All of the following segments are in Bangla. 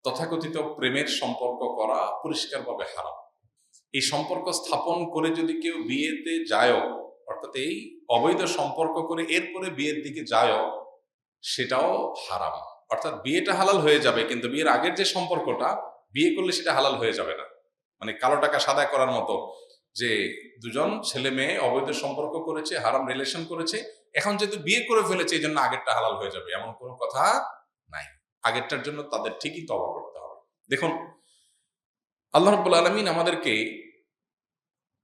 তথাকথিত প্রেমের সম্পর্ক করা পরিষ্কারভাবে হারাম। এই সম্পর্ক স্থাপন করে যদি কেউ বিয়েতে যায়ও, অর্থাৎ এই অবৈধ সম্পর্ক করে এরপরে বিয়ের দিকে যায়ও, সেটাও হারাম। অর্থাৎ বিয়েটা হালাল হয়ে যাবে, কিন্তু বিয়ের আগের যে সম্পর্কটা, বিয়ে করলে সেটা হালাল হয়ে যাবে না। মানে কালো টাকা সাদা করার মতো, যে দুজন ছেলে মেয়ে অবৈধ সম্পর্ক করেছে, হারাম রিলেশন করেছে, এখন যেহেতু বিয়ে করে ফেলেছে এই জন্য আগেরটা হালাল হয়ে যাবে, এমন কোনো কথা নাই। আগেরটার জন্য তাদের ঠিকই তওবা করতে হবে। দেখুন, আল্লাহ রাব্বুল আলামিন আমাদেরকে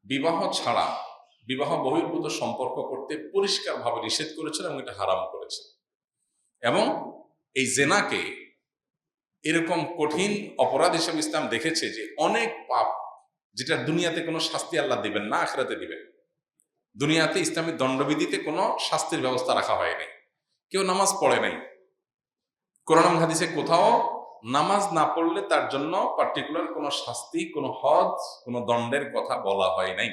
বিবাহ ছাড়া বিবাহ বহির্ভূত সম্পর্ক করতে পরিষ্কারভাবে নিষেধ করেছেন এবং এটা হারাম করেছেন। এবং এই জেনাকে এরকম কঠিন অপরাধ হিসেবে ইসলাম দেখেছে যে অনেক পাপ, যেটা দুনিয়াতে কোনো শাস্তি আল্লাহ দিবেন না, আখিরাতে দিবেন। দুনিয়াতে ইসলামী দণ্ডবিধিতে কোনো শাস্তির ব্যবস্থা রাখা হয় নাই। কেউ নামাজ পড়ে নাই, কোরআন হাদিসে কোথাও নামাজ না পড়লে তার জন্য পার্টিকুলার কোনো শাস্তি, কোনো হদ, কোনো দণ্ডের কথা বলা হয় নাই।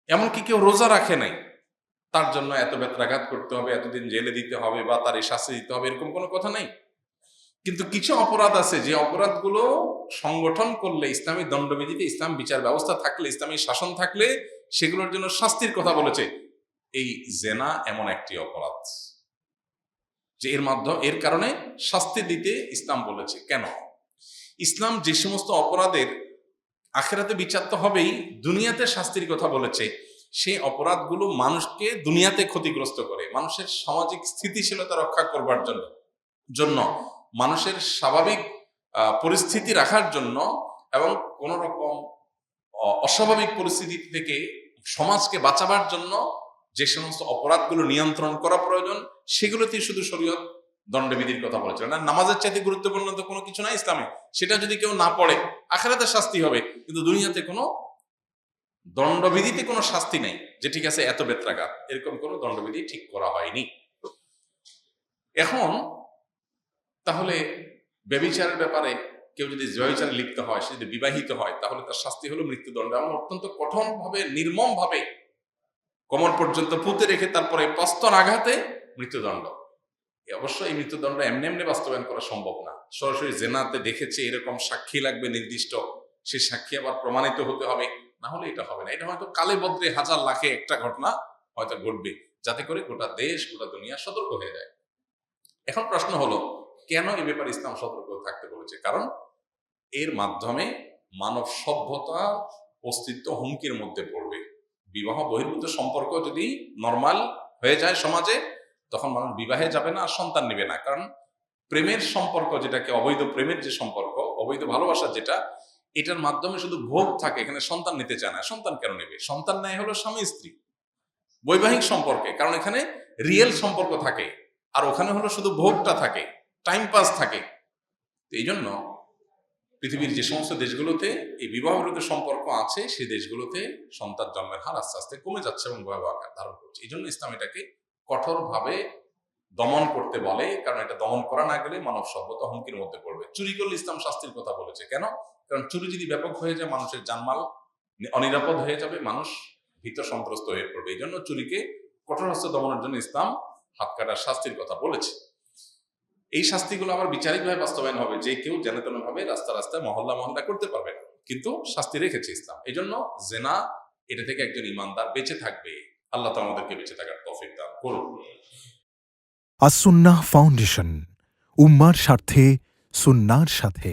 এমনকি কেউ রোজা রাখে নাই, তার জন্য এত বেত্রাঘাত করতে হবে, এতদিন জেলে দিতে হবে, বা তার এই শাস্তি দিতে হবে, এরকম কোনো কথা নাই। কিন্তু কিছু অপরাধ আছে যে অপরাধগুলো সংগঠন করলে, ইসলামী দণ্ডবিধিতে, ইসলাম বিচার ব্যবস্থা থাকলে, ইসলামী শাসন থাকলে সেগুলোর জন্য শাস্তির কথা বলেছে। এই জেনা এমন একটি অপরাধ যে এর কারণে শাস্তি দিতে ইসলাম বলেছে। কেন? ইসলাম যে সমস্ত অপরাধের আখিরাতে বিচার তো হবেই, দুনিয়াতে শাস্তির কথা বলেছে, সেই অপরাধগুলো মানুষকে দুনিয়াতে ক্ষতিগ্রস্ত করে, মানুষের সামাজিক স্থিতিশীলতা রক্ষা করবার জন্য মানুষের স্বাভাবিক পরিস্থিতি রাখার জন্য, এবং কোন রকম অস্বাভাবিক পরিস্থিতি থেকে সমাজকে বাঁচাবার জন্য যে সমস্ত অপরাধগুলো নিয়ন্ত্রণ করা প্রয়োজন, সেগুলোতেই শুধু শরীয়ত দণ্ডবিধির কথা বলেছে। না, নামাজের চাইতে গুরুত্বপূর্ণ তো কোনো কিছু না ইসলামে। সেটা যদি কেউ না পড়ে, আখিরাতে শাস্তি হবে, কিন্তু দুনিয়াতে কোনো দণ্ডবিধিতে কোনো শাস্তি নেই যে ঠিক আছে এত বেত্রাঘাত, এরকম কোনো দণ্ডবিধি ঠিক করা হয়নি। এখন তাহলে ব্যভিচারের ব্যাপারে কেউ যদি ব্যভিচারে লিপ্ত হয়, সে যদি বিবাহিত হয়, তাহলে তার শাস্তি হলো মৃত্যুদণ্ড, এবং অত্যন্ত কঠোরভাবে, নির্মমভাবে কোমর পর্যন্ত পুঁতে রেখে তারপরে প্রস্তর আঘাতে মৃত্যুদণ্ড। অবশ্যই এই মৃত্যুদণ্ড এমনি এমনি বাস্তবায়ন করা সম্ভব না। সরাসরি জেনাতে দেখেছে এরকম সাক্ষী লাগবে নির্দিষ্ট, সে সাক্ষী আবার প্রমাণিত হতে হবে, না হলে এটা হবে না। এটা হয়তো কালে বদ্রে হাজার লাখে একটা ঘটনা হয়তো ঘটবে, যাতে করে গোটা দেশ, গোটা দুনিয়া সতর্ক হয়ে যায়। এখন প্রশ্ন হলো, কেন এই ব্যাপারে ইসলাম সতর্ক থাকতে বলেছে? কারণ এর মাধ্যমে মানব সভ্যতা অস্তিত্ব হুমকির মধ্যে পড়বে। বিবাহ বহির্ভূত সম্পর্ক যদি নর্মাল হয়ে যায় সমাজে, তখন মানুষ বিবাহে যাবে না আর সন্তান নেবে না। কারণ প্রেমের সম্পর্ক, যেটাকে অবৈধ প্রেমের যে সম্পর্ক, অবৈধ ভালোবাসা যেটা, এটার মাধ্যমে শুধু ভোগ থাকে, এখানে সন্তান নিতে চায় না। সন্তান কেন নেবে? সন্তান নেয় হলো স্বামী স্ত্রী বৈবাহিক সম্পর্কে, কারণ এখানে রিয়েল সম্পর্ক থাকে, আর ওখানে হলো শুধু ভোগটা থাকে, টাইম পাস থাকে। এই জন্য পৃথিবীর যে সমস্ত দেশগুলোতে এই বিবাহ বিরোধী সম্পর্ক আছে, সেই দেশগুলোতে সন্তান জন্মের হার আস্তে আস্তে কমে যাচ্ছে এবং ভয়াবহ আকার ধারণ করছে। এই জন্য ইসলাম এটাকে কঠোরভাবে দমন করতে বলে, কারণ এটা দমন করা না গেলে মানব সভ্যতা হুমকির মধ্যে পড়বে। চুরি করলে ইসলাম শাস্তির কথা বলেছে। কেন? কারণ চুরি যদি ব্যাপক হয়ে যায়, মানুষের জানমাল অনিরাপদ হয়ে যাবে, মানুষ ভীত সন্ত্রস্ত হয়ে পড়বে। এই জন্য চুরিকে কঠোর হস্তে দমনের জন্য ইসলাম হাত কাটার শাস্তির কথা বলেছে। এই শাস্তিগুলো আবার বিচারিকভাবে বাস্তবায়ন হবে, যে কেউ যেন তেন ভাবে রাস্তা রাস্তায় মহল্লা করতে পারবে না, কিন্তু শাস্তি রেখেছে ইসলাম। এই জন্য জেনা, এটা থেকে একজন ইমানদার বেঁচে থাকবে। আল্লাহ তাআলা আমাদেরকে বেঁচে থাকার তৌফিক দান করুন। আস-সুন্নাহ ফাউন্ডেশন, উম্মার স্বার্থে সুন্নাহর সাথে।